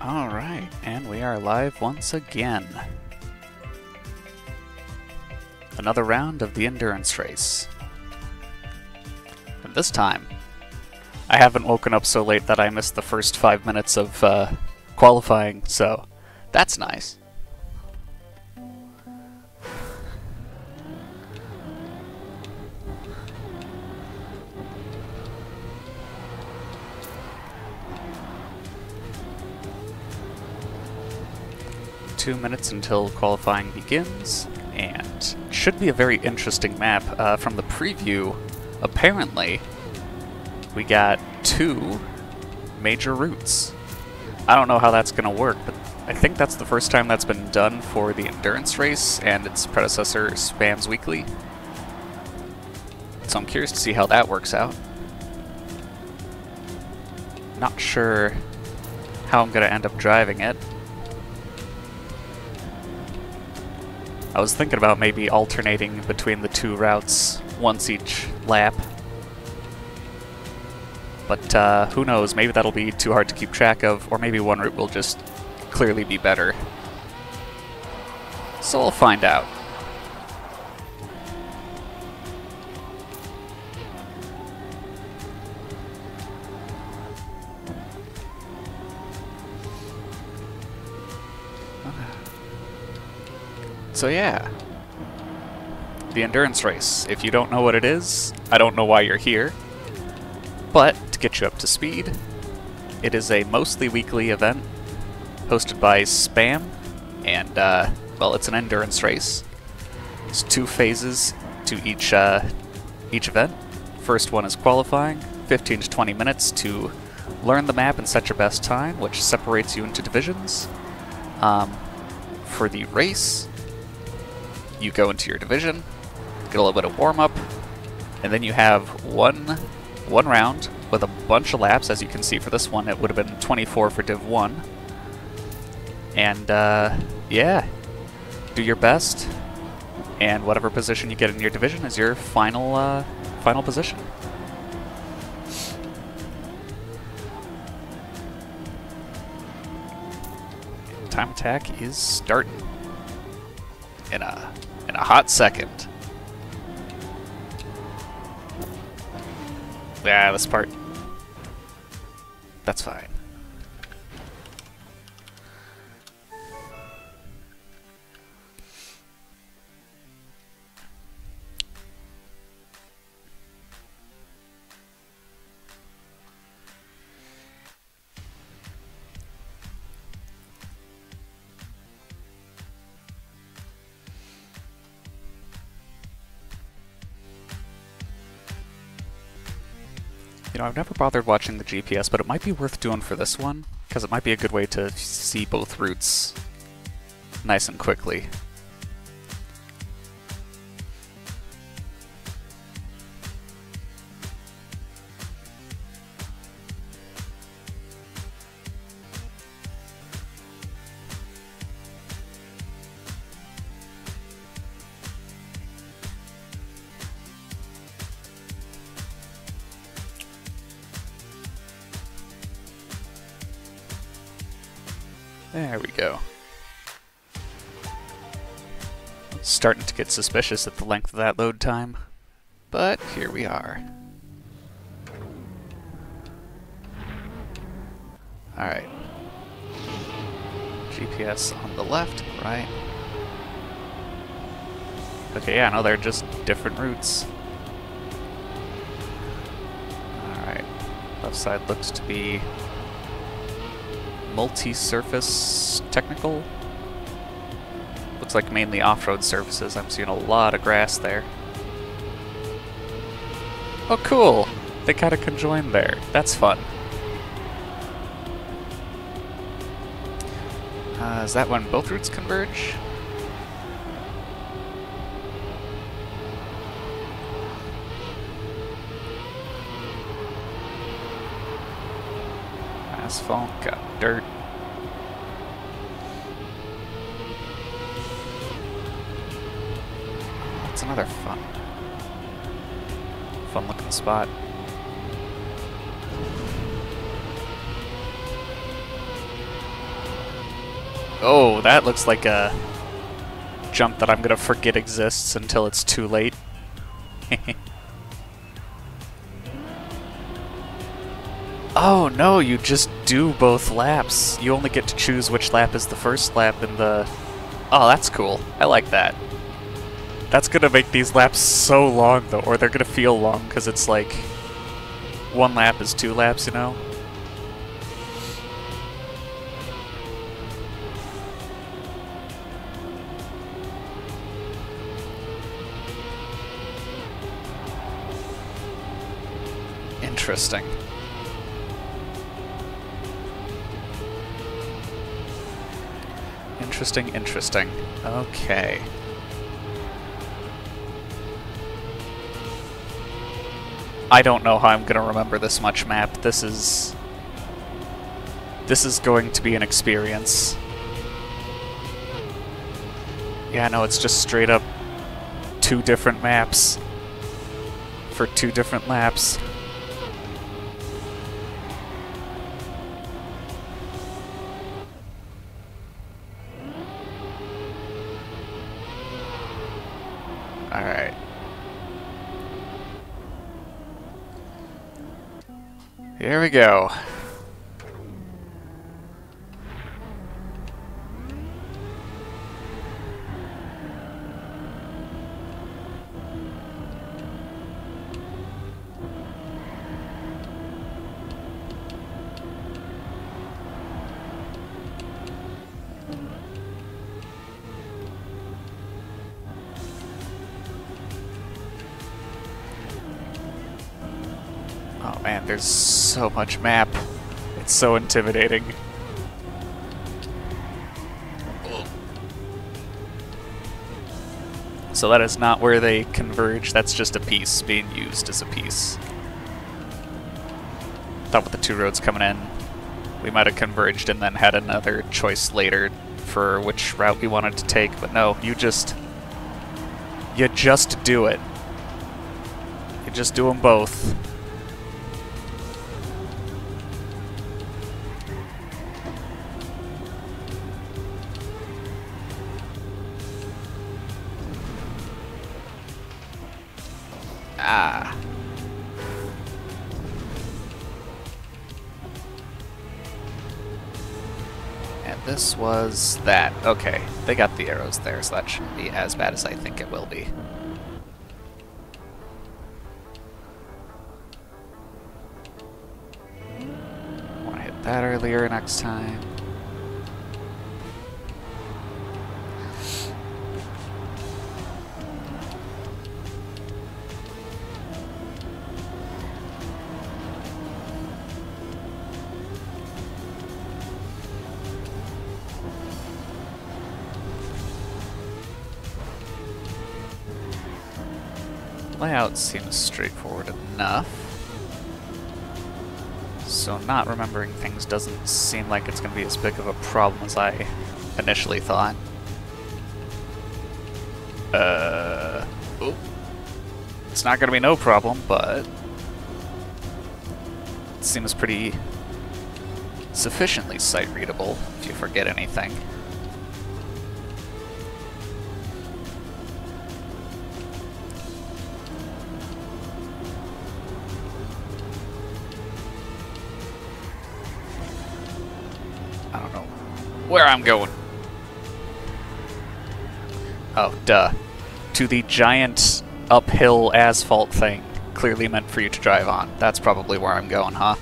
Alright, and we are live once again. Another round of the endurance race. And this time, I haven't woken up so late that I missed the first 5 minutes of qualifying, so that's nice. Two minutes until qualifying begins, and should be a very interesting map. From the preview, apparently, we got 2 major routes. I don't know how that's going to work, but I think that's the first time that's been done for the endurance race and its predecessor, Spams Weekly. So I'm curious to see how that works out. Not sure how I'm going to end up driving it. I was thinking about maybe alternating between the 2 routes once each lap. But who knows, maybe that'll be too hard to keep track of, or maybe one route will just clearly be better. So we'll find out. So yeah, the endurance race. If you don't know what it is, I don't know why you're here. But to get you up to speed, it is a mostly weekly event hosted by Spam, and well, it's an endurance race. There's 2 phases to each event. First one is qualifying, 15 to 20 minutes to learn the map and set your best time, which separates you into divisions. For the race, you go into your division, get a little bit of warm-up, and then you have one round with a bunch of laps. As you can see for this one, it would have been 24 for Div 1. And yeah, do your best, and whatever position you get in your division is your final position. Time attack is starting in a hot second. Yeah, this part, that's fine. You know, I've never bothered watching the GPS, but it might be worth doing for this one, because it might be a good way to see both routes nice and quickly. There we go. It's starting to get suspicious at the length of that load time, but here we are. Alright. GPS on the left, right. Okay, yeah, no, they're just different routes. Alright. Left side looks to be multi-surface technical. Looks like mainly off-road surfaces. I'm seeing a lot of grass there. Oh cool! They kind of conjoined there. That's fun. Is that when both routes converge? Asphalt, got dirt. That's another fun looking spot. Oh, that looks like a jump that I'm gonna forget exists until it's too late. Oh no, you just do both laps. You only get to choose which lap is the first lap in the... Oh, that's cool. I like that. That's gonna make these laps so long though, or they're gonna feel long because it's like one lap is 2 laps, you know? Interesting. Interesting, interesting. Okay. I don't know how I'm gonna remember this much map. This is going to be an experience. Yeah, no, it's just straight up 2 different maps for 2 different laps. Alright. Here we go. Oh man, there's so much map. It's so intimidating. So that is not where they converge, that's just a piece being used as a piece. Thought with the 2 roads coming in, we might have converged and then had another choice later for which route we wanted to take, but no, you just do it. You just do them both. Ah. And this was that. Okay, they got the arrows there, so that shouldn't be as bad as I think it will be. Want to hit that earlier next time. Layout seems straightforward enough, so not remembering things doesn't seem like it's going to be as big of a problem as I initially thought. It's not going to be no problem, but it seems pretty sufficiently sight-readable if you forget anything. I don't know where I'm going. Oh, duh. To the giant uphill asphalt thing, clearly meant for you to drive on. That's probably where I'm going, huh?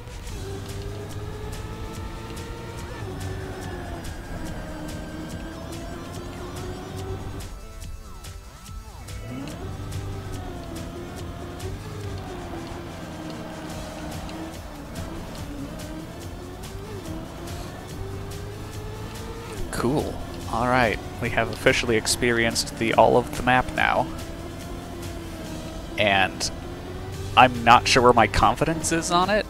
Cool. Alright, we have officially experienced all of the map now. And I'm not sure where my confidence is on it.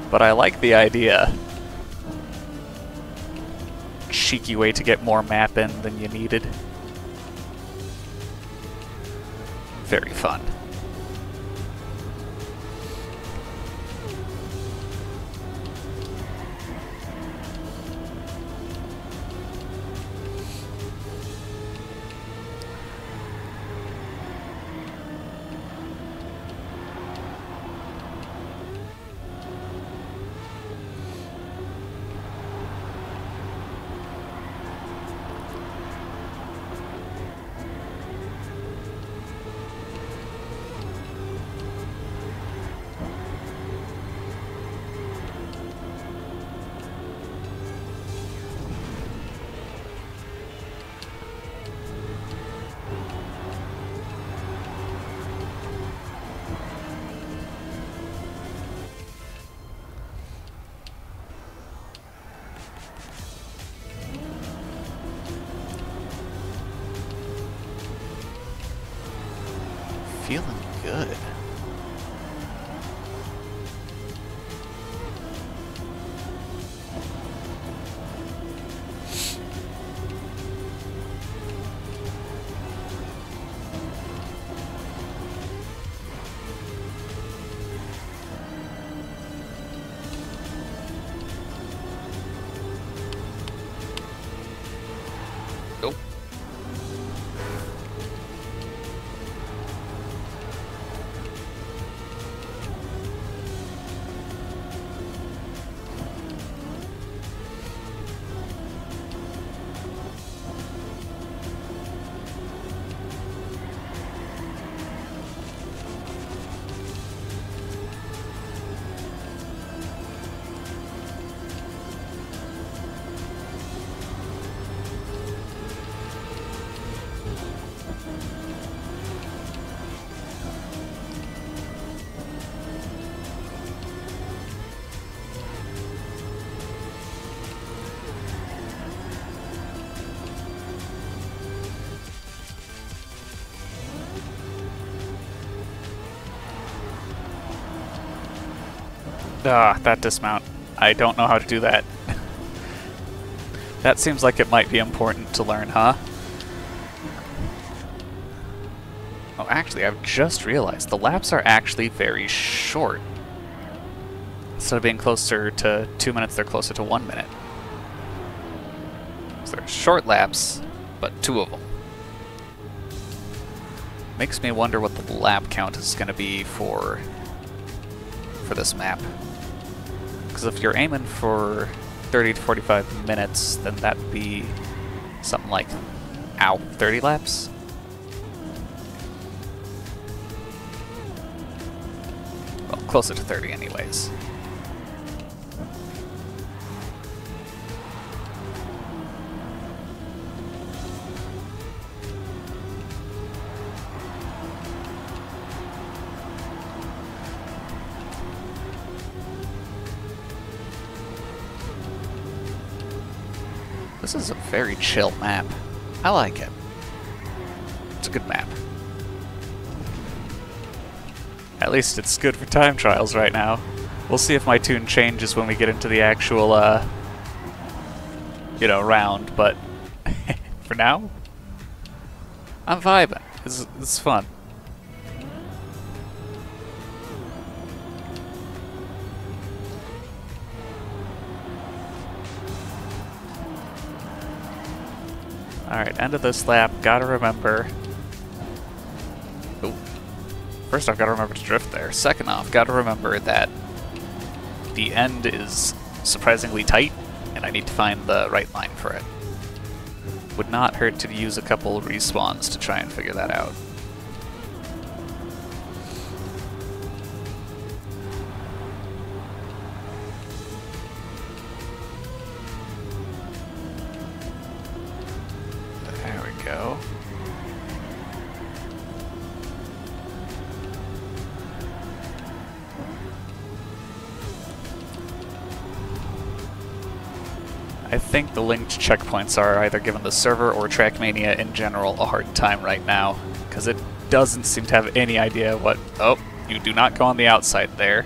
But I like the idea. Cheeky way to get more map in than you needed. Very fun. Ah, that dismount. I don't know how to do that. That seems like it might be important to learn, huh? Oh, actually, I've just realized the laps are actually very short. Instead of being closer to 2 minutes, they're closer to 1 minute. So they're short laps, but 2 of them. Makes me wonder what the lap count is going to be for this map. Because if you're aiming for 30 to 45 minutes, then that'd be something like, 30 laps? Well, closer to 30 anyways. This is a very chill map. I like it. It's a good map. At least it's good for time trials right now. We'll see if my tune changes when we get into the actual, you know, round, but for now, I'm vibing. It's fun. Alright, end of this lap. Gotta remember. Ooh. First off, gotta remember to drift there. Second off, gotta remember that the end is surprisingly tight, and I need to find the right line for it. Would not hurt to use a couple respawns to try and figure that out. Go. I think the linked checkpoints are either giving the server or Trackmania in general a hard time right now, because it doesn't seem to have any idea what... Oh, you do not go on the outside there.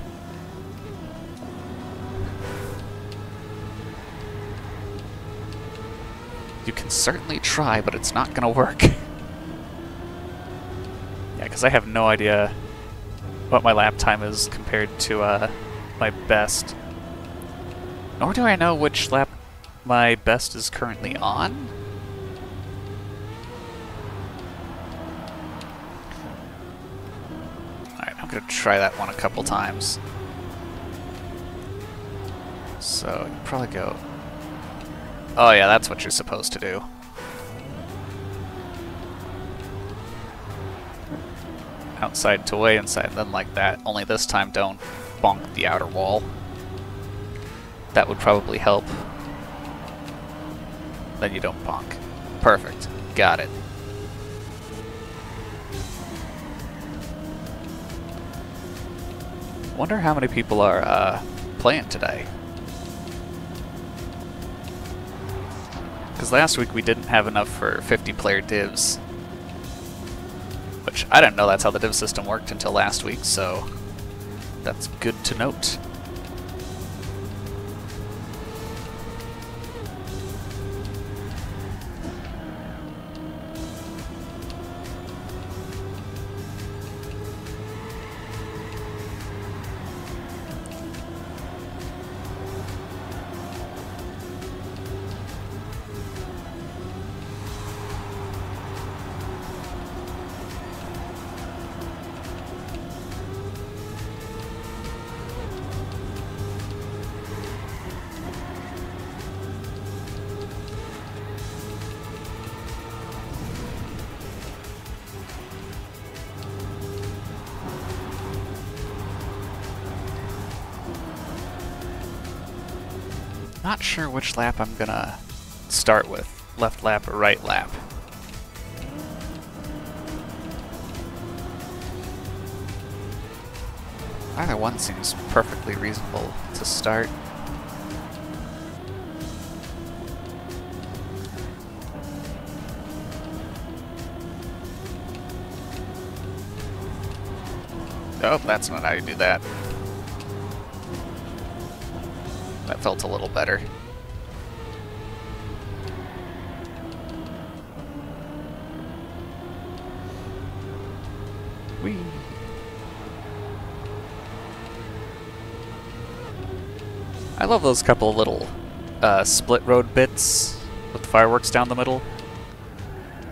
You can certainly try, but it's not gonna work. Yeah, because I have no idea what my lap time is compared to my best. Nor do I know which lap my best is currently on. Alright, I'm gonna try that one a couple times. So, you probably go... Oh yeah, that's what you're supposed to do. Outside to way inside, then like that. Only this time don't bonk the outer wall. That would probably help. Then you don't bonk. Perfect. Got it. Wonder how many people are playing today. Because last week we didn't have enough for 50-player divs. Which, I didn't know that's how the div system worked until last week, so that's good to note. Not sure which lap I'm gonna start with, left lap or right lap. Either one seems perfectly reasonable to start. Oh, that's not how you do that. That felt a little better. Whee! I love those couple little split road bits with fireworks down the middle.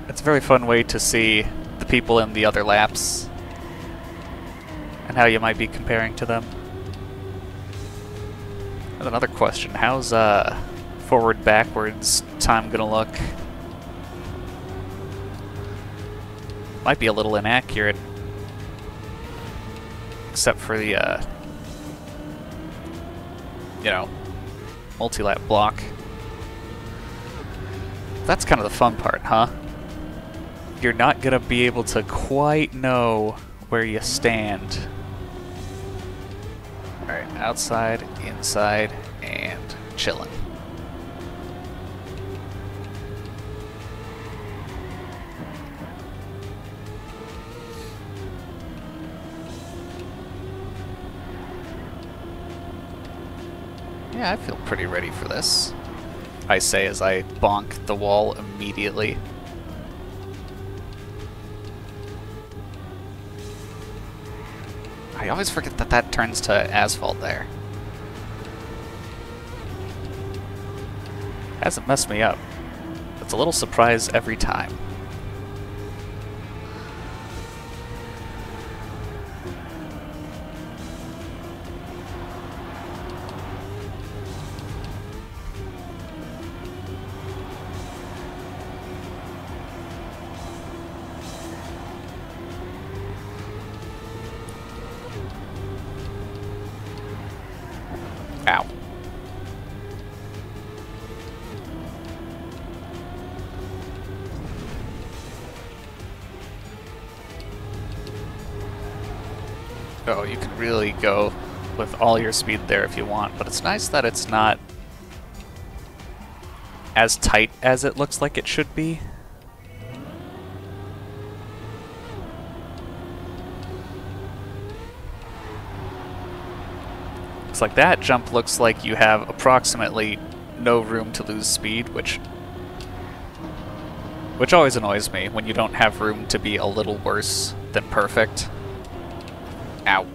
It's a very fun way to see the people in the other laps and how you might be comparing to them. And another question, how's forward backwards time gonna look? Might be a little inaccurate, except for the you know, multi-lap block. That's kind of the fun part, huh? You're not gonna be able to quite know where you stand. Alright, outside, inside, and chillin'. Yeah, I feel pretty ready for this, I say as I bonk the wall immediately. I always forget that that turns to asphalt there. Hasn't messed me up. It's a little surprise every time. Ow. Oh, you can really go with all your speed there if you want, but it's nice that it's not as tight as it looks like it should be. Like that jump looks like you have approximately no room to lose speed, which always annoys me when you don't have room to be a little worse than perfect. Ow.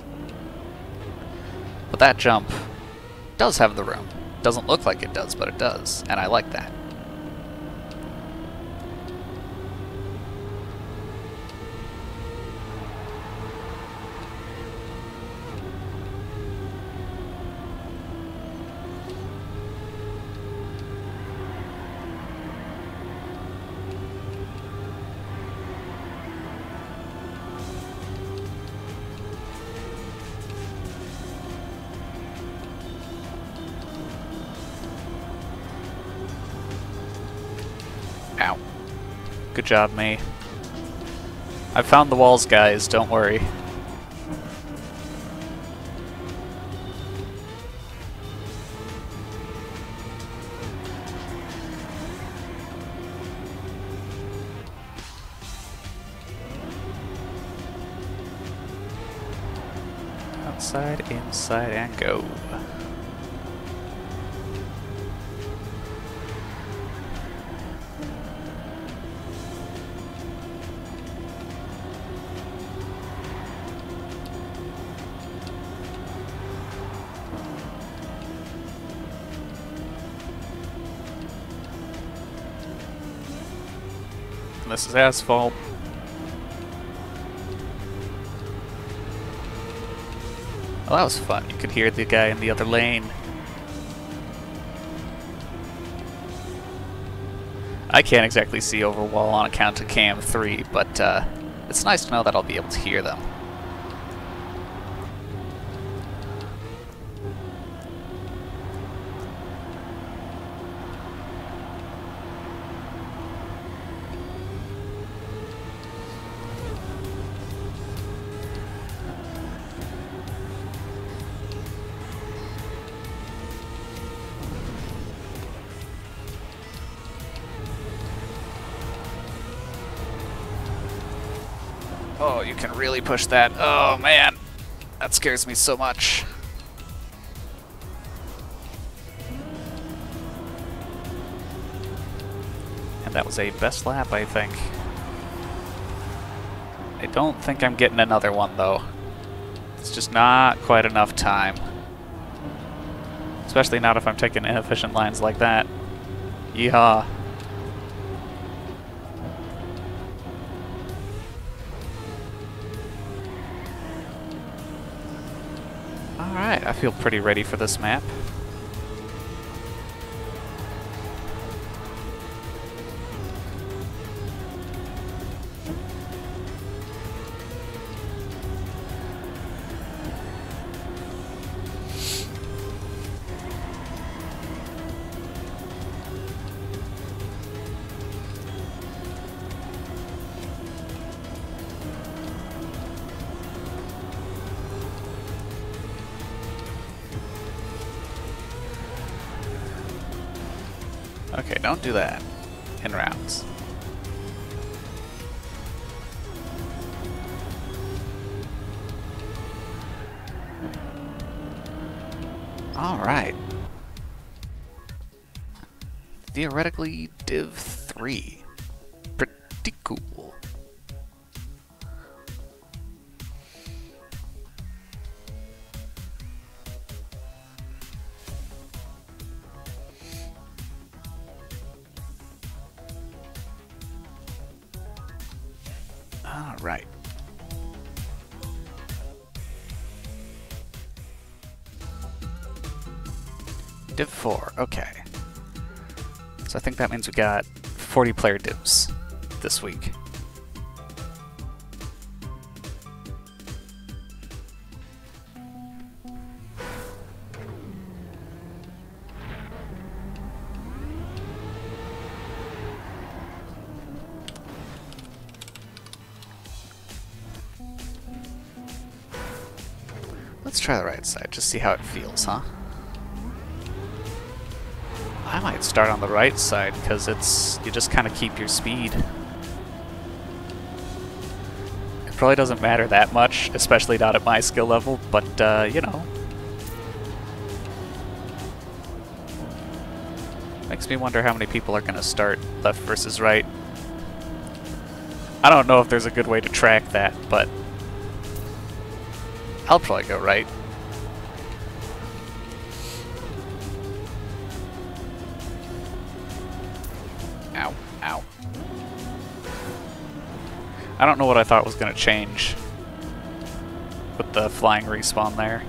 But that jump does have the room. Doesn't look like it does, but it does, and I like that. Ow. Good job, me. I found the walls, guys, don't worry. Outside, inside, and go. This is asphalt. Well, that was fun. You could hear the guy in the other lane. I can't exactly see over wall on account of cam 3, but it's nice to know that I'll be able to hear them. Oh, you can really push that. Oh, man. That scares me so much. That was a best lap, I think. I don't think I'm getting another one, though. It's just not quite enough time. Especially not if I'm taking inefficient lines like that. Yeehaw. Alright, I feel pretty ready for this map. Okay, don't do that in rounds. Alright. Theoretically, Div 3. Pretty cool. Alright. Div 4, okay. So I think that means we got 40 player divs this week. Let's try the right side, just see how it feels, huh? I might start on the right side, because you just kind of keep your speed. It probably doesn't matter that much, especially not at my skill level, but, you know. Makes me wonder how many people are going to start left versus right. I don't know if there's a good way to track that, but I'll probably go right. Ow, ow. I don't know what I thought was going to change with the flying respawn there.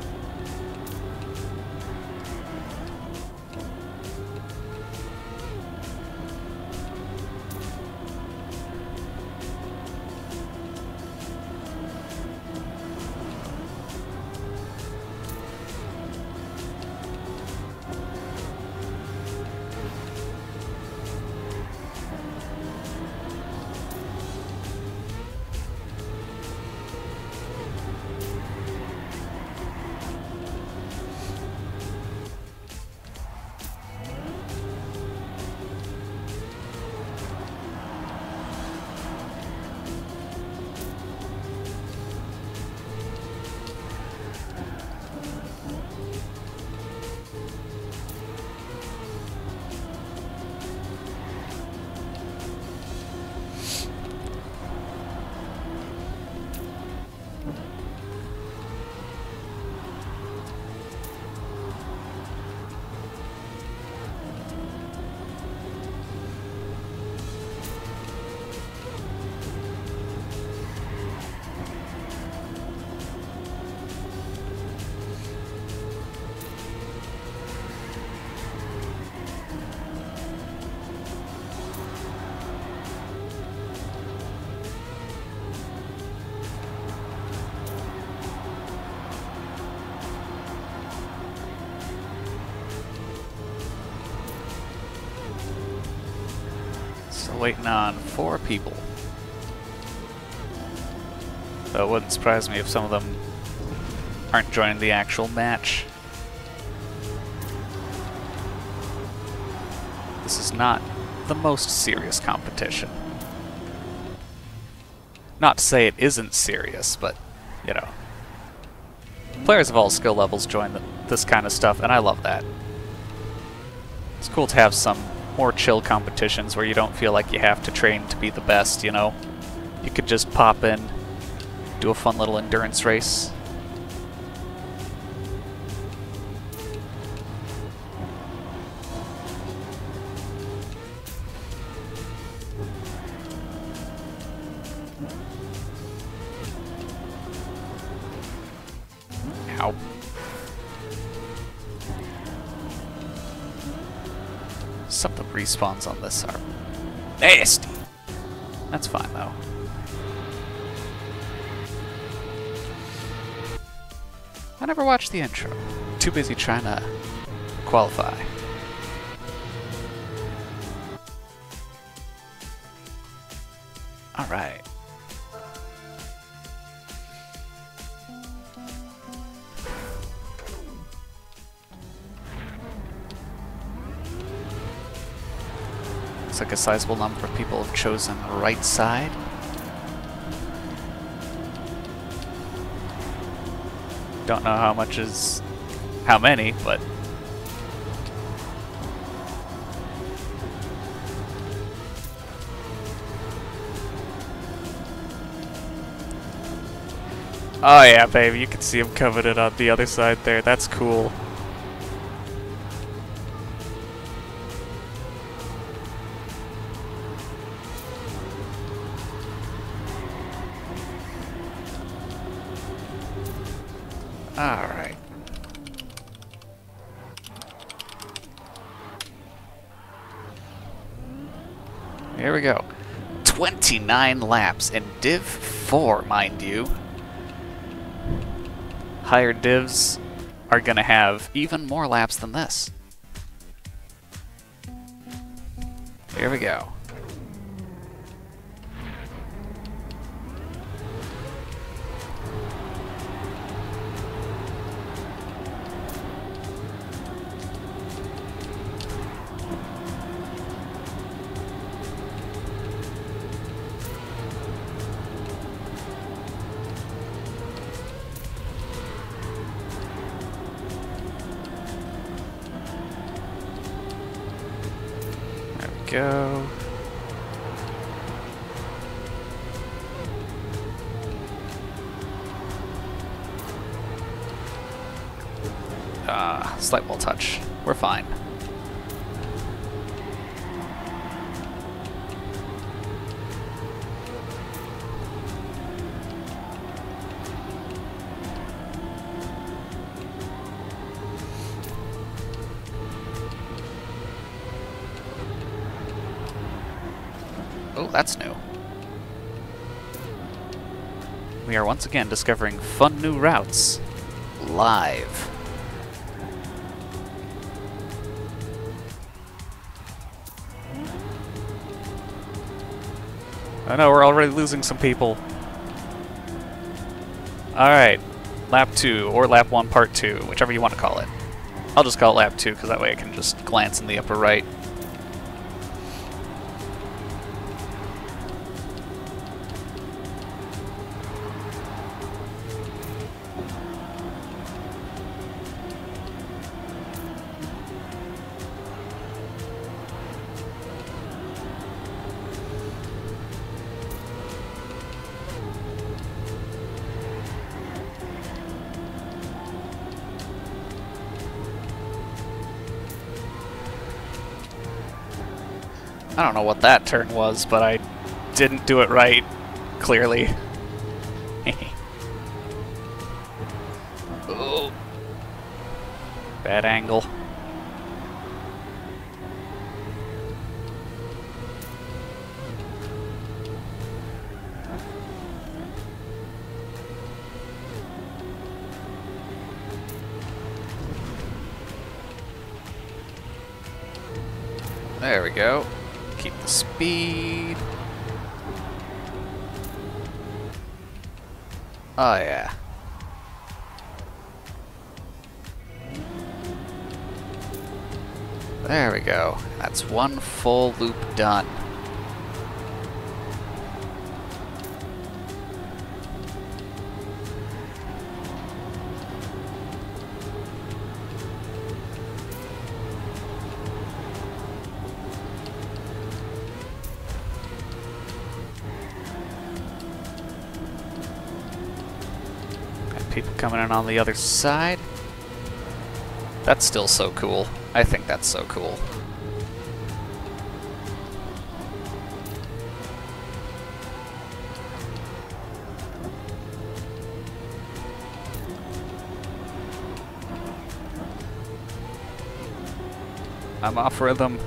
Waiting on 4 people. So it wouldn't surprise me if some of them aren't joining the actual match. This is not the most serious competition. Not to say it isn't serious, but, you know. Players of all skill levels join this kind of stuff, and I love that. It's cool to have some more chill competitions where you don't feel like you have to train to be the best, you know? You could just pop in, do a fun little endurance race. Ow. Some of the respawns on this are nasty. That's fine though. I never watched the intro. Too busy trying to qualify. All right. Looks like a sizable number of people have chosen the right side. Don't know how much is how many, but oh yeah, baby, you can see him coveted on the other side there. That's cool. Alright. Here we go. 29 laps in Div 4, mind you. Higher divs are going to have even more laps than this. Here we go. Go. Slight wall touch. We're fine. Oh, that's new. We are once again discovering fun new routes live. I know, we're already losing some people. Alright, lap 2, or lap 1 part 2, whichever you want to call it. I'll just call it lap 2, because that way I can just glance in the upper right. I don't know what that turn was, but I didn't do it right, clearly. Oh. Bad angle. There we go. Keep the speed. Oh yeah. There we go. That's one full loop done. People coming in on the other side. That's still so cool. I think that's so cool. I'm off rhythm.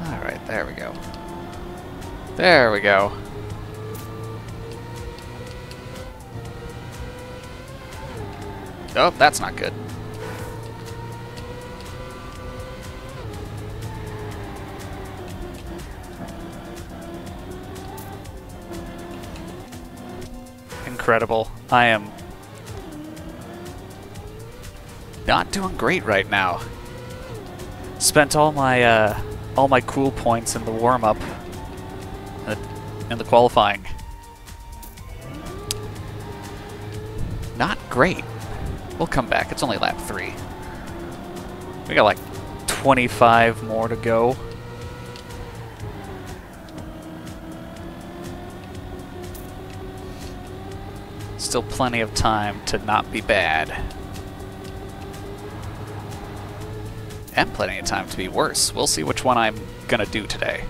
Alright, there we go. There we go. Oh, that's not good. Incredible. I am not doing great right now. Spent all my cool points in the warm-up in the qualifying. Not great. We'll come back. It's only lap 3. We got like 25 more to go. Still plenty of time to not be bad. And plenty of time to be worse. We'll see which one I'm gonna do today.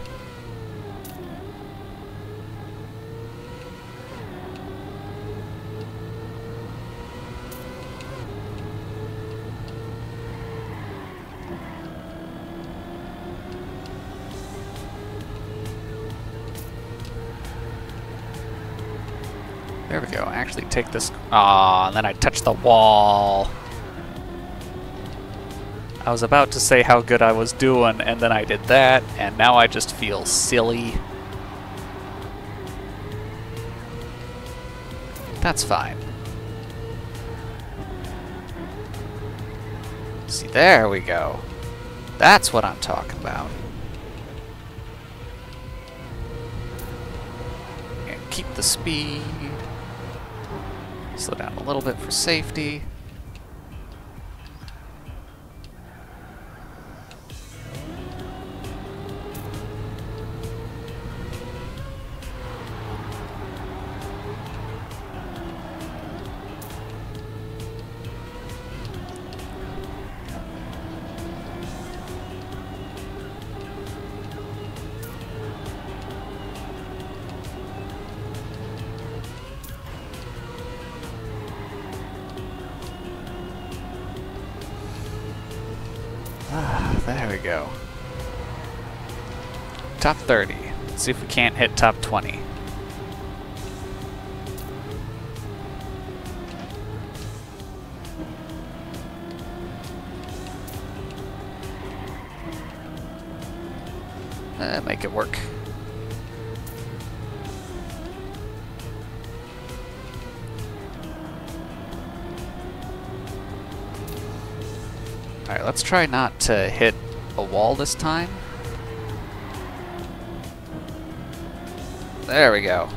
There we go. Actually take this... Aw, and then I touched the wall. I was about to say how good I was doing, and then I did that, and now I just feel silly. That's fine. See, there we go. That's what I'm talking about. And keep the speed. Slow down a little bit for safety. There we go. Top 30. Let's see if we can't hit top 20. Make it work. Alright, let's try not to hit a wall this time. There we go.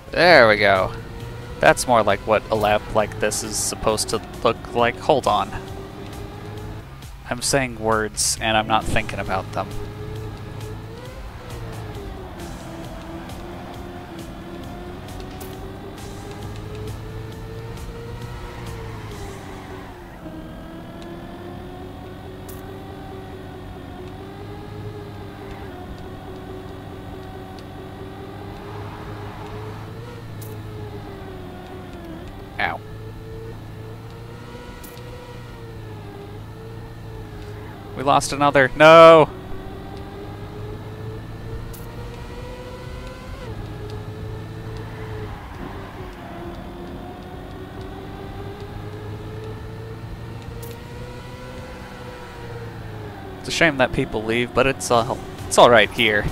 There we go. That's more like what a lap like this is supposed to look like. Hold on. I'm saying words and I'm not thinking about them. Ow. We lost another. No! It's a shame that people leave, but it's all right here.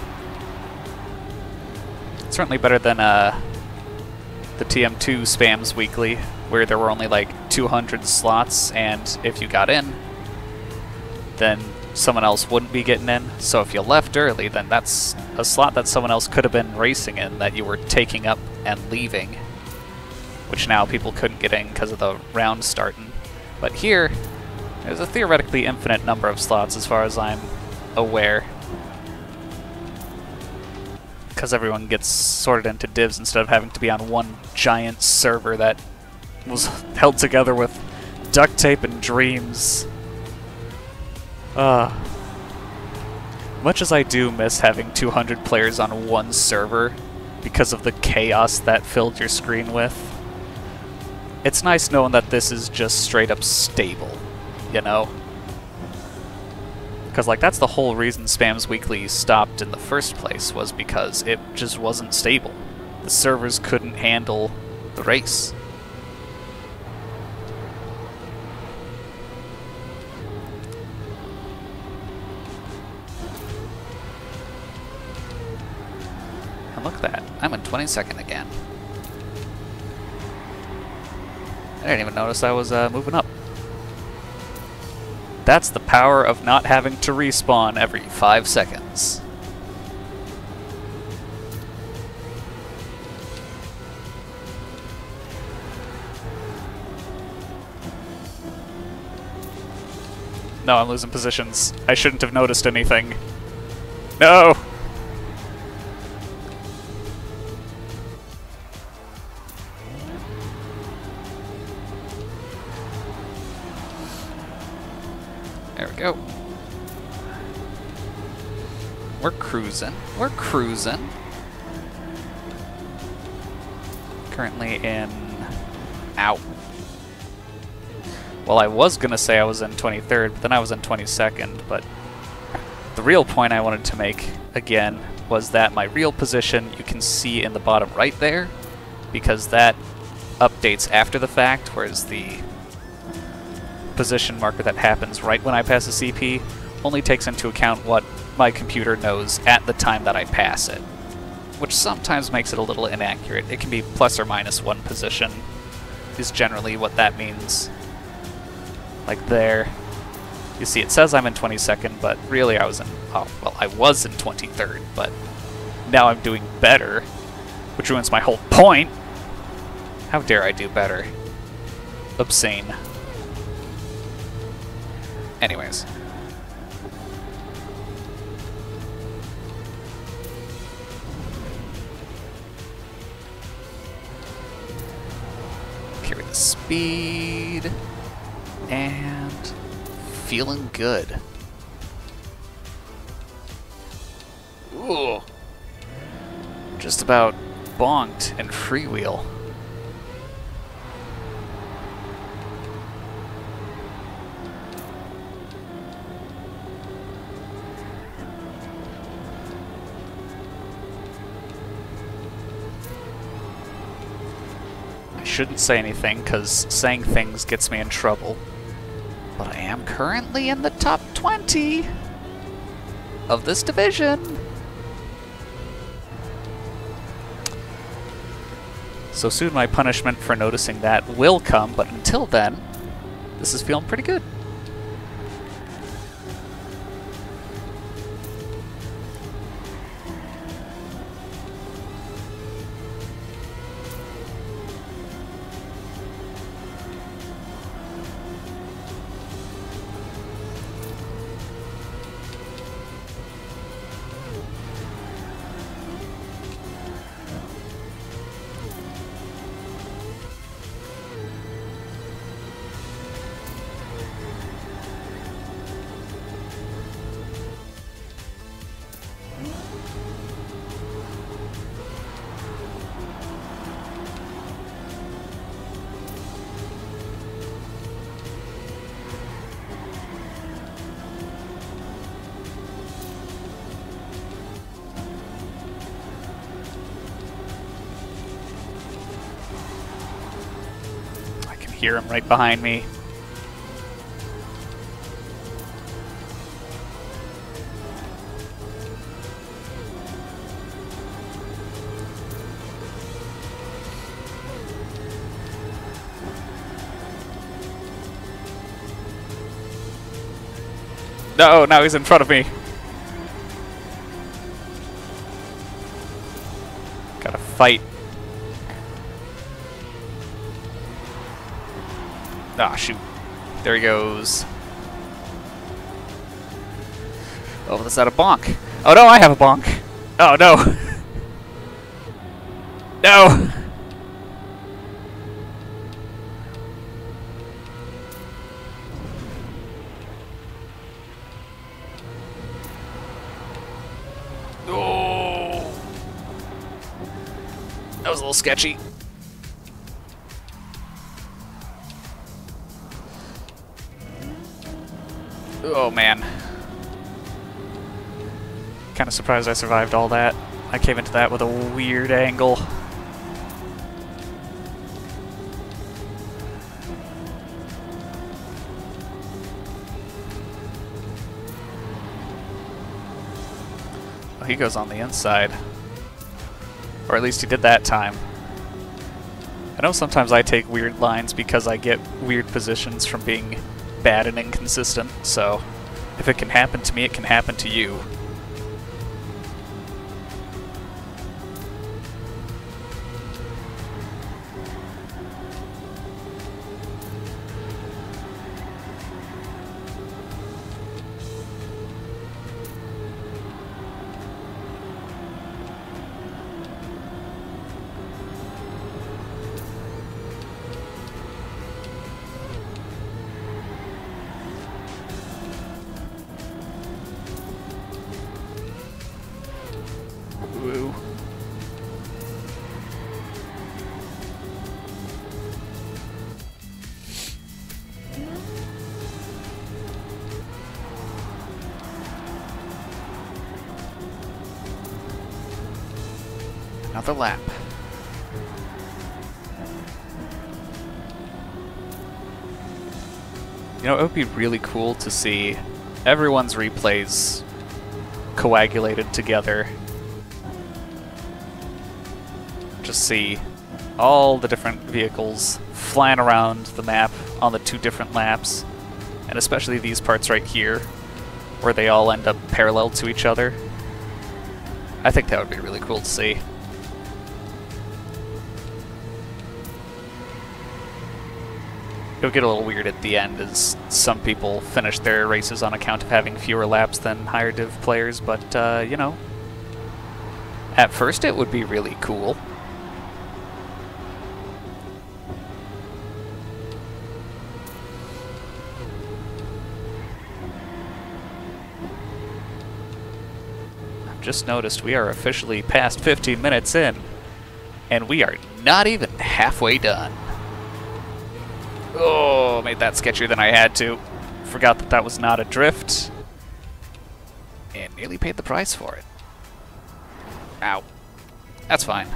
It's certainly better than the TM2 spams weekly, where there were only like 200 slots, and if you got in, then someone else wouldn't be getting in. So if you left early, then that's a slot that someone else could have been racing in that you were taking up and leaving, which now people couldn't get in because of the round starting. But here, there's a theoretically infinite number of slots as far as I'm aware. because everyone gets sorted into divs instead of having to be on one giant server that was held together with duct tape and dreams. Much as I do miss having 200 players on one server because of the chaos that filled your screen with, it's nice knowing that this is just straight up stable, you know? Because, like, that's the whole reason Spams Weekly stopped in the first place, was because it just wasn't stable. The servers couldn't handle the race. And look at that. I'm in 22nd again. I didn't even notice I was moving up. That's the power of not having to respawn every 5 seconds. No, I'm losing positions. I shouldn't have noticed anything. No! There we go. We're cruising. We're cruising. Currently in... Ow. Well, I was gonna say I was in 23rd, but then I was in 22nd, but the real point I wanted to make, again, was that my real position you can see in the bottom right there, because that updates after the fact, whereas the position marker that happens right when I pass a CP only takes into account what my computer knows at the time that I pass it, which sometimes makes it a little inaccurate. It can be plus or minus 1 position is generally what that means. Like there, you see it says I'm in 22nd, but really I was in, oh, well, I was in 23rd, but now I'm doing better, which ruins my whole point. How dare I do better? Obscene. Anyways. Carry the speed. And feeling good. Ooh. Just about bonked and freewheel. I shouldn't say anything, because saying things gets me in trouble. But I am currently in the top 20 of this division. So soon my punishment for noticing that will come, but until then, this is feeling pretty good. Hear him right behind me. No, now he's in front of me. Gotta fight. Ah, shoot. There he goes. Oh, that's not a bonk. Oh no, I have a bonk. Oh no. No! Oh! That was a little sketchy. Oh man. Kind of surprised I survived all that. I came into that with a weird angle. Oh, he goes on the inside. Or at least he did that time. I know sometimes I take weird lines because I get weird positions from being bad and inconsistent, so if it can happen to me, it can happen to you. Woo. Another lap. You know, it would be really cool to see everyone's replays coagulated together. Just see all the different vehicles flying around the map on the 2 different laps, and especially these parts right here, where they all end up parallel to each other. I think that would be really cool to see. It'll get a little weird at the end as some people finish their races on account of having fewer laps than higher div players, but, you know, at first it would be really cool. I've just noticed we are officially past 15 minutes in, and we are not even halfway done. Oh, made that sketchier than I had to. Forgot that that was not a drift. And nearly paid the price for it. Ow. That's fine.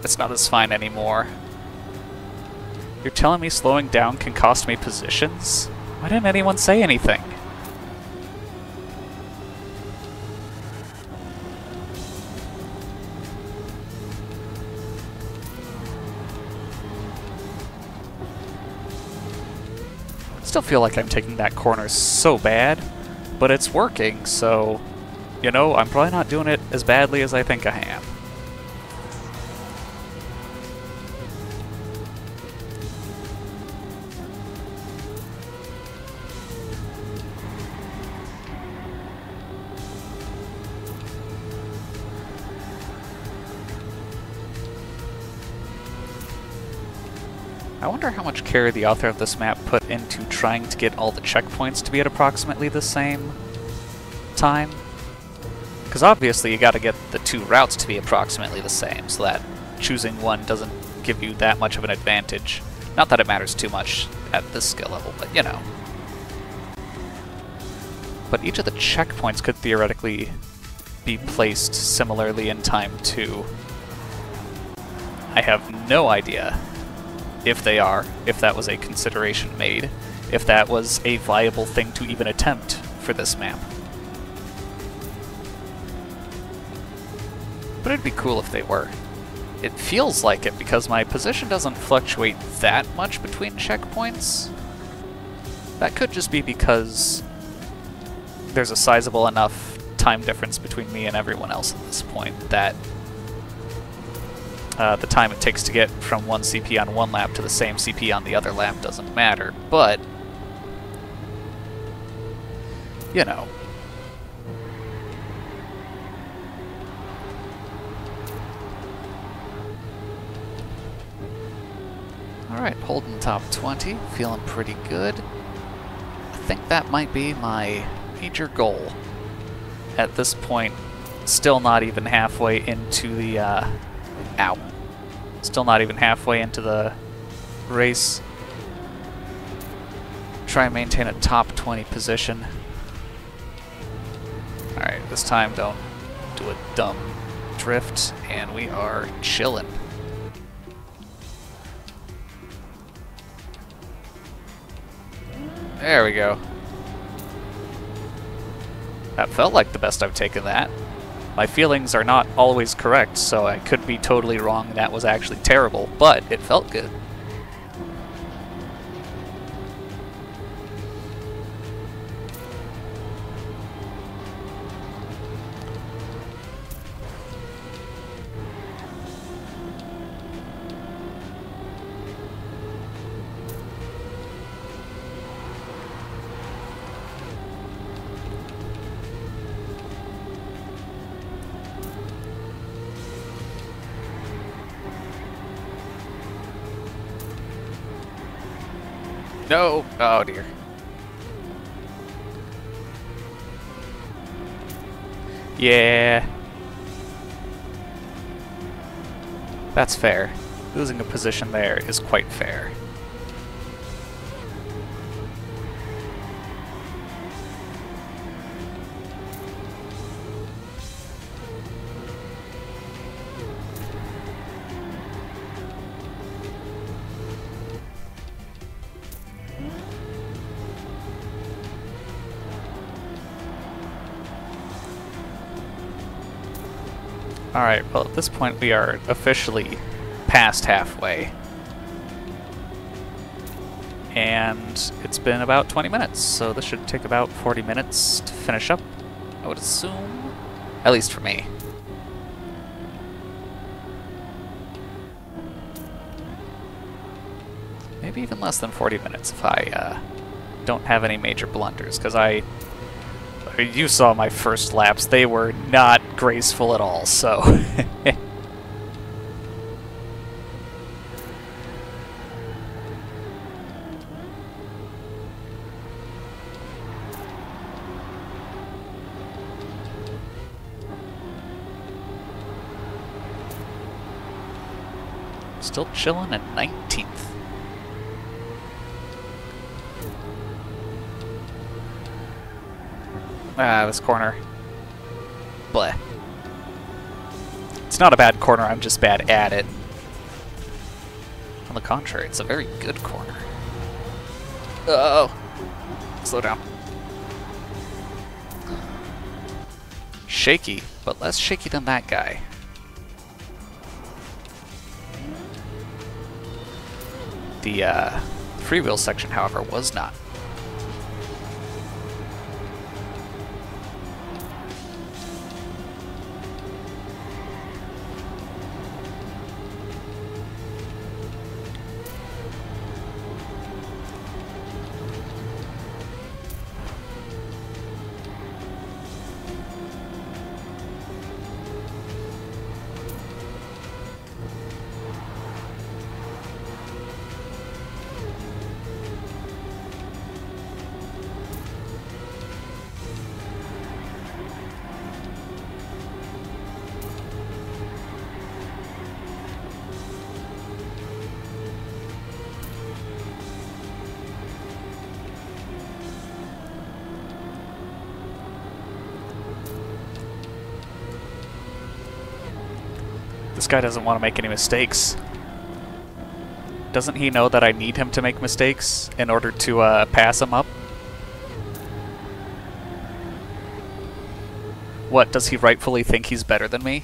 It's not as fine anymore. You're telling me slowing down can cost me positions? Why didn't anyone say anything? I still feel like I'm taking that corner so bad, but it's working, so, you know, I'm probably not doing it as badly as I think I am. I wonder how much care the author of this map put into trying to get all the checkpoints to be at approximately the same time. Because obviously you gotta get the 2 routes to be approximately the same, so that choosing one doesn't give you that much of an advantage. Not that it matters too much at this skill level, but you know. But each of the checkpoints could theoretically be placed similarly in time too. I have no idea if they are, if that was a consideration made, if that was a viable thing to even attempt for this map. But it'd be cool if they were. It feels like it because my position doesn't fluctuate that much between checkpoints. That could just be because there's a sizable enough time difference between me and everyone else at this point that the time it takes to get from 1 CP on one lap to the same CP on the other lap doesn't matter, but, you know. Alright, holding top 20, feeling pretty good. I think that might be my major goal. At this point, still not even halfway into the, ow. Still not even halfway into the race. Try and maintain a top 20 position. Alright, this time don't do a dumb drift, and we are chilling. There we go. That felt like the best I've taken that. My feelings are not always correct, so I could be totally wrong and that was actually terrible, but it felt good. No! Oh dear. Yeah. That's fair. Losing a position there is quite fair. Alright, well at this point we are officially past halfway. And it's been about 20 minutes, so this should take about 40 minutes to finish up, I would assume. At least for me. Maybe even less than 40 minutes if I don't have any major blunders, because you saw my first laps, they were not graceful at all, so... Still chilling at 19th. Ah, this corner. Bleh. It's not a bad corner, I'm just bad at it. On the contrary, it's a very good corner. Uh-oh. Slow down. Shaky, but less shaky than that guy. The freewheel section, however, was not. This guy doesn't want to make any mistakes. Doesn't he know that I need him to make mistakes in order to pass him up? What, does he rightfully think he's better than me?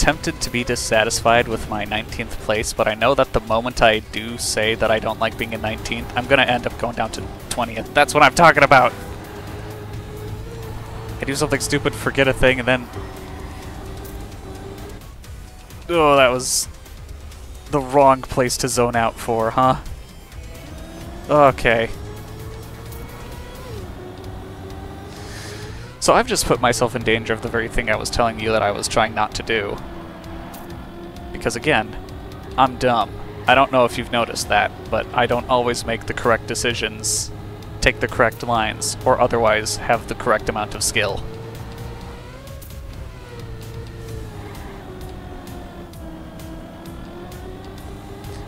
tempted to be dissatisfied with my 19th place, but I know that the moment I do say that I don't like being in 19th, I'm gonna end up going down to 20th. That's what I'm talking about! I do something stupid, forget a thing, and then... Oh, that was the wrong place to zone out for, huh? Okay. So I've just put myself in danger of the very thing I was telling you that I was trying not to do. Because again, I'm dumb. I don't know if you've noticed that, but I don't always make the correct decisions, take the correct lines, or otherwise have the correct amount of skill.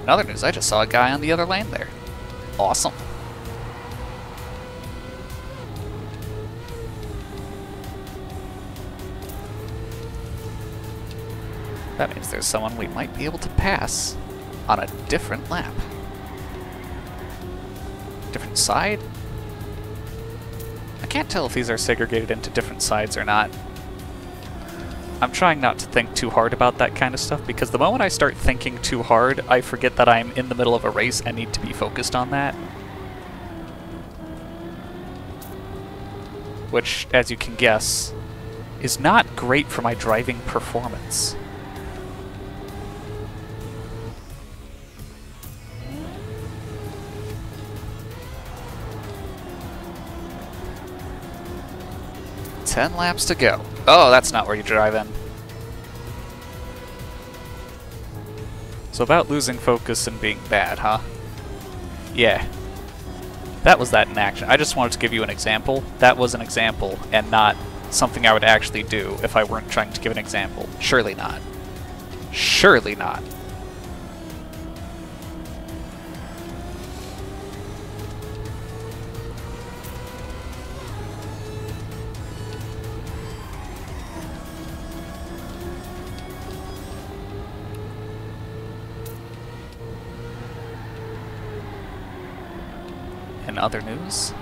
In other news, I just saw a guy on the other lane there. Awesome. That means there's someone we might be able to pass on a different lap. Different side? I can't tell if these are segregated into different sides or not. I'm trying not to think too hard about that kind of stuff, because the moment I start thinking too hard, I forget that I'm in the middle of a race and need to be focused on that. Which, as you can guess, is not great for my driving performance. Ten laps to go. Oh, that's not where you drive in. So about losing focus and being bad, huh? Yeah. That was that in action. I just wanted to give you an example. That was an example, and not something I would actually do if I weren't trying to give an example. Surely not. Surely not. In other news,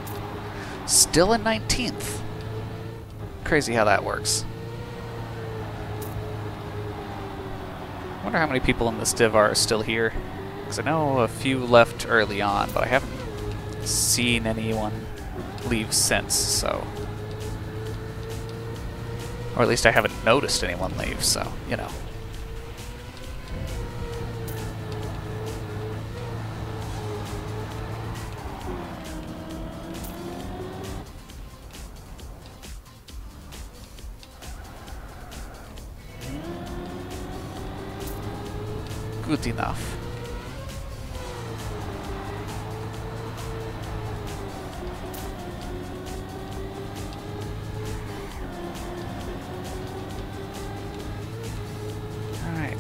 still in 19th. Crazy how that works. Wonder how many people in this div are still here, because I know a few left early on, but I haven't seen anyone leave since, so... Or at least I haven't noticed anyone leave, so, you know. Good enough. Alright.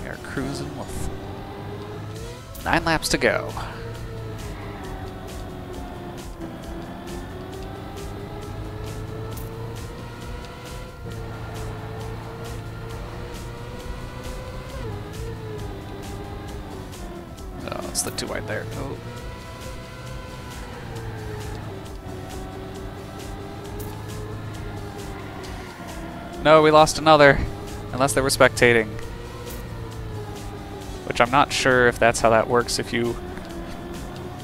We are cruising with 9 laps to go. It's the 2 wide there. Oh. No, we lost another. Unless they were spectating. Which I'm not sure if that's how that works if you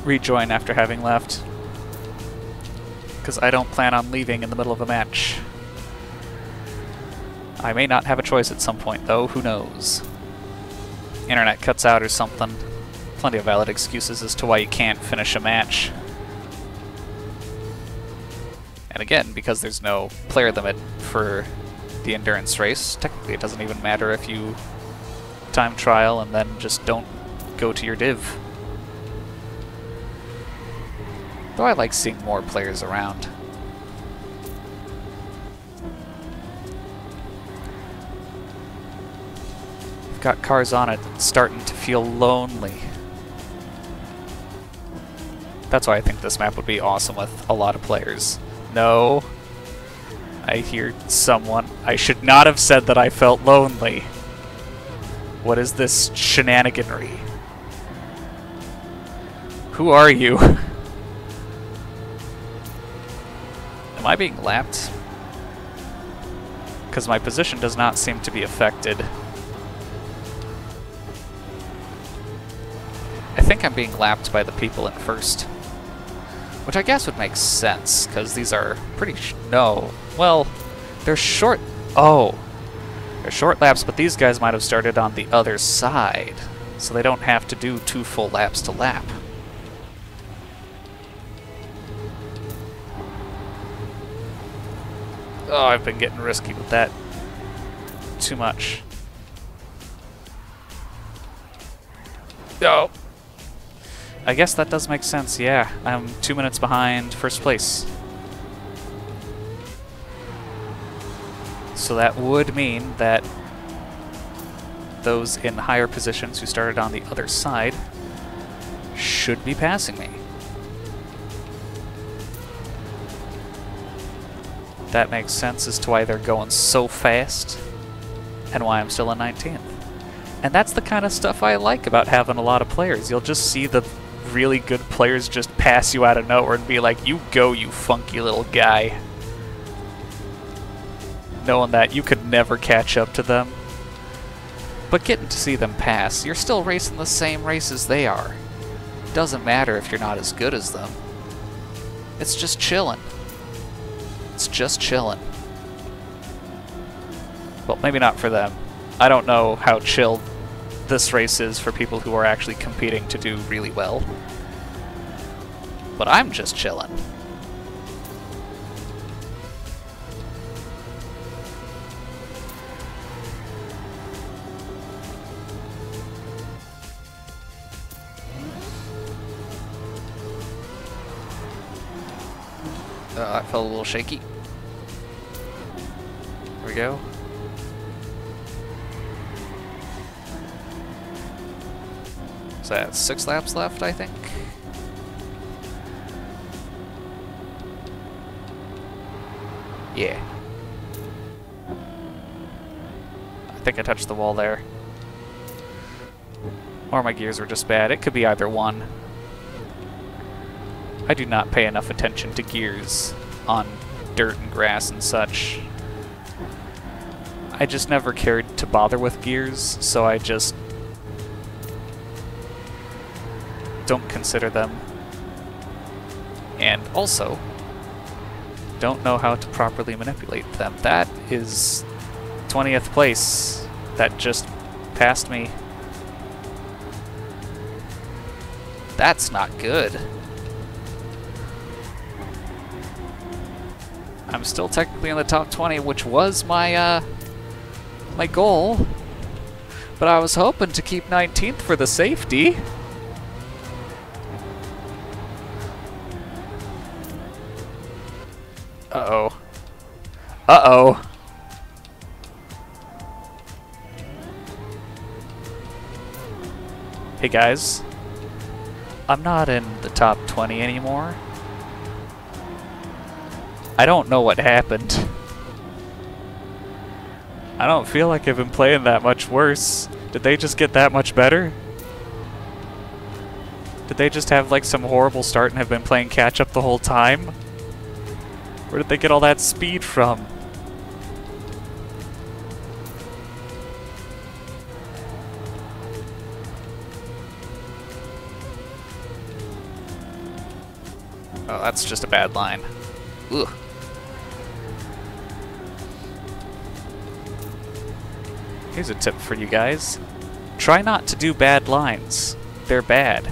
rejoin after having left. Because I don't plan on leaving in the middle of a match. I may not have a choice at some point, though. Who knows? Internet cuts out or something. Plenty of valid excuses as to why you can't finish a match. And again, because there's no player limit for the endurance race, technically it doesn't even matter if you time trial and then just don't go to your div. Though I like seeing more players around. Got cars on it, starting to feel lonely. That's why I think this map would be awesome with a lot of players. No. I hear someone. I should not have said that I felt lonely. What is this shenaniganry? Who are you? Am I being lapped? because my position does not seem to be affected. I think I'm being lapped by the people in first, which I guess would make sense, because these are pretty no. Well, they're short. Oh, they're short laps, but these guys might have started on the other side, so they don't have to do 2 full laps to lap. Oh, I've been getting risky with that. Too much. Oh. I guess that does make sense, yeah. I'm 2 minutes behind first place. So that would mean that those in higher positions who started on the other side should be passing me. That makes sense as to why they're going so fast and why I'm still in 19th. And that's the kind of stuff I like about having a lot of players. You'll just see the really good players just pass you out of nowhere and be like, you go, you funky little guy. Knowing that you could never catch up to them. But getting to see them pass, you're still racing the same race as they are. Doesn't matter if you're not as good as them. It's just chilling. It's just chilling. Well, maybe not for them. I don't know how chill this race is for people who are actually competing to do really well. But I'm just chilling. I felt a little shaky. There we go. So that's 6 laps left, I think. Yeah. I think I touched the wall there. Or my gears were just bad. It could be either one. I do not pay enough attention to gears on dirt and grass and such. I just never cared to bother with gears, so I just don't consider them. And also, don't know how to properly manipulate them. That is 20th place. That just passed me. That's not good. I'm still technically in the top 20, which was my my goal. But I was hoping to keep 19th for the safety. Uh-oh. Uh-oh. Hey guys. I'm not in the top 20 anymore. I don't know what happened. I don't feel like I've been playing that much worse. Did they just get that much better? Did they just have like some horrible start and have been playing catch up the whole time? Where did they get all that speed from? Oh, that's just a bad line. Ugh. Here's a tip for you guys. Try not to do bad lines. They're bad.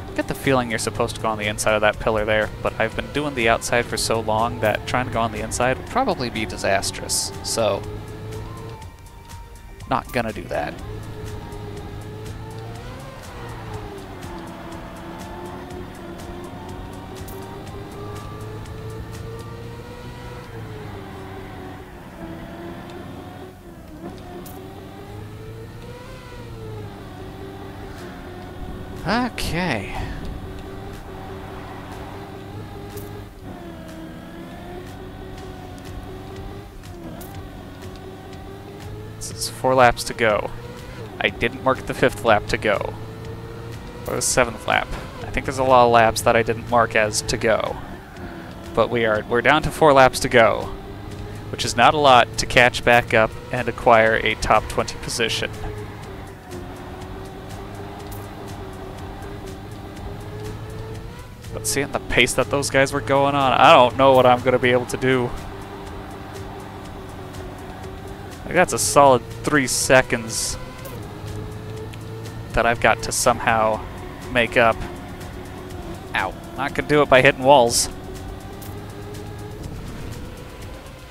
I get the feeling you're supposed to go on the inside of that pillar there, but I've been doing the outside for so long that trying to go on the inside would probably be disastrous. So, not gonna do that. Okay. This is 4 laps to go. I didn't mark the 5th lap to go. Or the 7th lap. I think there's a lot of laps that I didn't mark as to go. But we're down to 4 laps to go, which is not a lot to catch back up and acquire a top 20 position. But seeing the pace that those guys were going on, I don't know what I'm going to be able to do. Like, that's a solid 3 seconds that I've got to somehow make up. Ow. Not going to do it by hitting walls.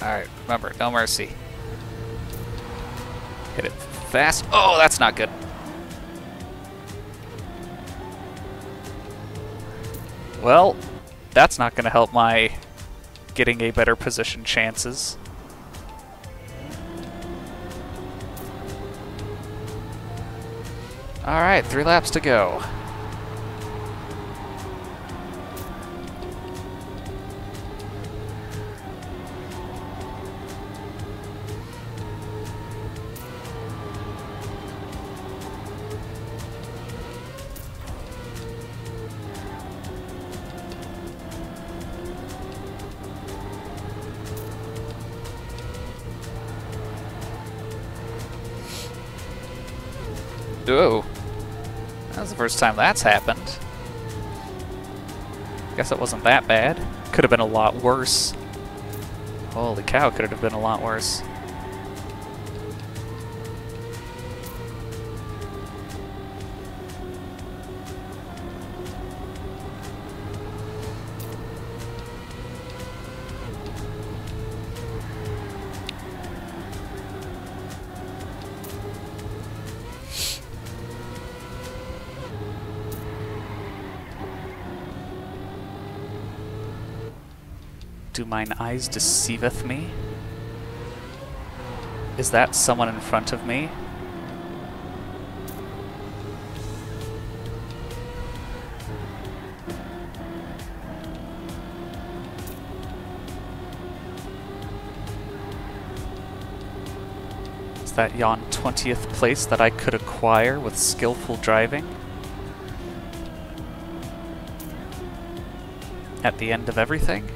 Alright, remember, no mercy. Hit it fast. Oh, that's not good. Well, that's not going to help my getting a better position chances. Alright, 3 laps to go. Ooh. That's the first time that's happened. Guess it wasn't that bad. Could have been a lot worse. Holy cow, could it have been a lot worse. Do mine eyes deceiveth me? Is that someone in front of me? Is that yon 20th place that I could acquire with skillful driving? At the end of everything?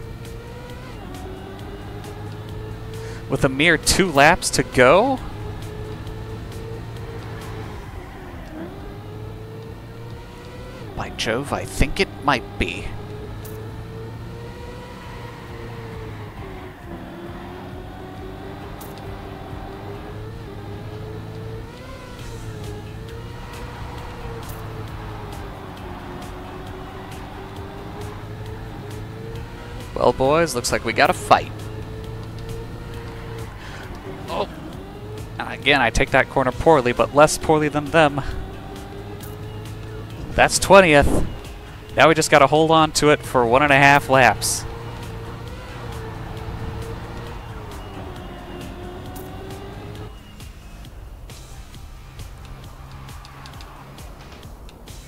With a mere 2 laps to go? By Jove, I think it might be. Well, boys, looks like we got a fight. Oh, and again, I take that corner poorly, but less poorly than them. That's 20th. Now we just got to hold on to it for 1.5 laps.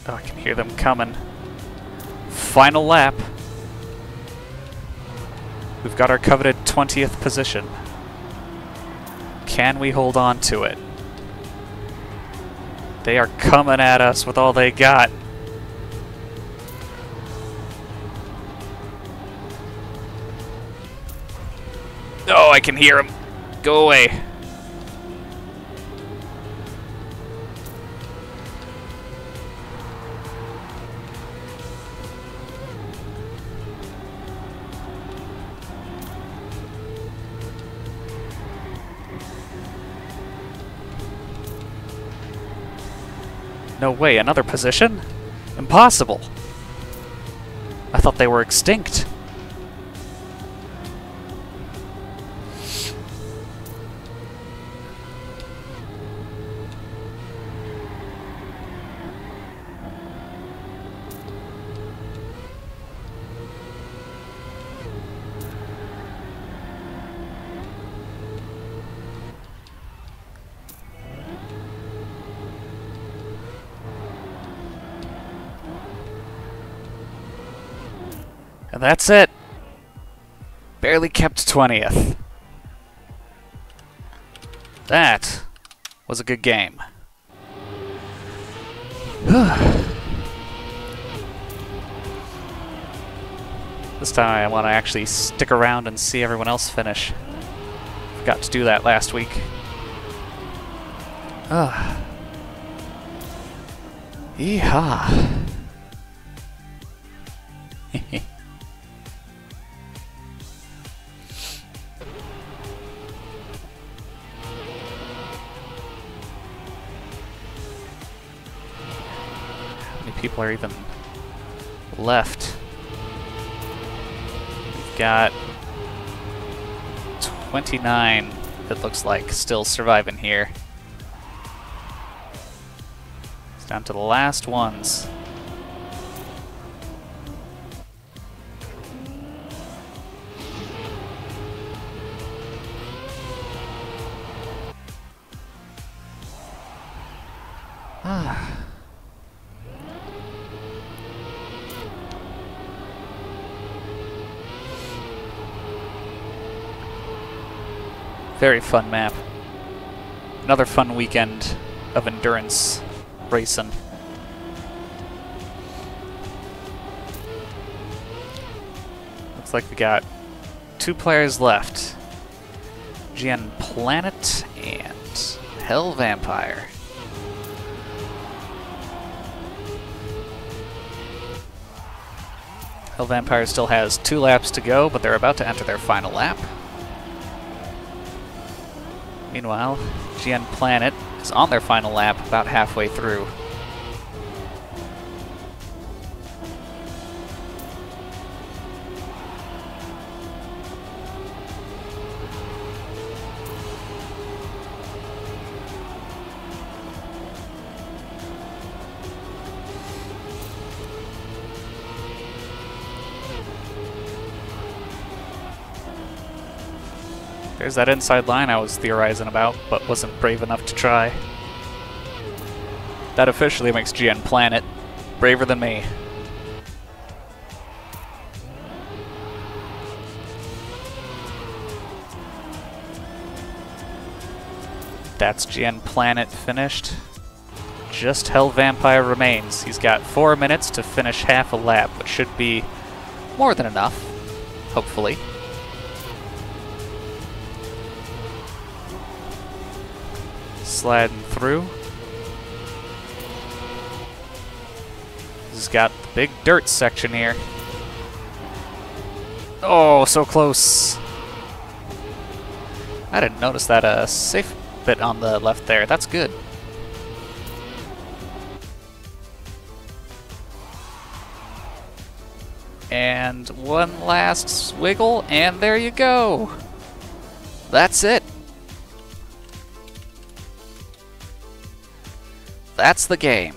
Oh, I can hear them coming. Final lap. We've got our coveted 20th position. Can we hold on to it? They are coming at us with all they got. Oh, I can hear them. Go away. No way, another position? Impossible! I thought they were extinct. And that's it. Barely kept 20th. That Was a good game. This time I want to actually stick around and see everyone else finish. Forgot to do that last week. Yeehaw. How many people are even left? We've got 29, it looks like, still surviving here. It's down to the last ones. Very fun map. Another fun weekend of endurance racing. Looks like we got 2 players left. GN Planet and Hell Vampire. Hell Vampire still has 2 laps to go, but they're about to enter their final lap. Meanwhile, GN Planet is on their final lap, about halfway through. There's that inside line I was theorizing about, but wasn't brave enough to try. That officially makes GN Planet braver than me. That's GN Planet finished. Just Hell Vampire remains. He's got 4 minutes to finish half a lap, which should be more than enough, hopefully. Sliding through. He's got the big dirt section here. Oh, so close. I didn't notice that safe bit on the left there. That's good. And one last swiggle, and there you go. That's it. That's the game.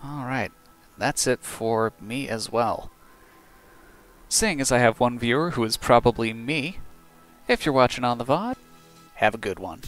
Alright, that's it for me as well. Seeing as I have one viewer who is probably me, if you're watching on the VOD, have a good one.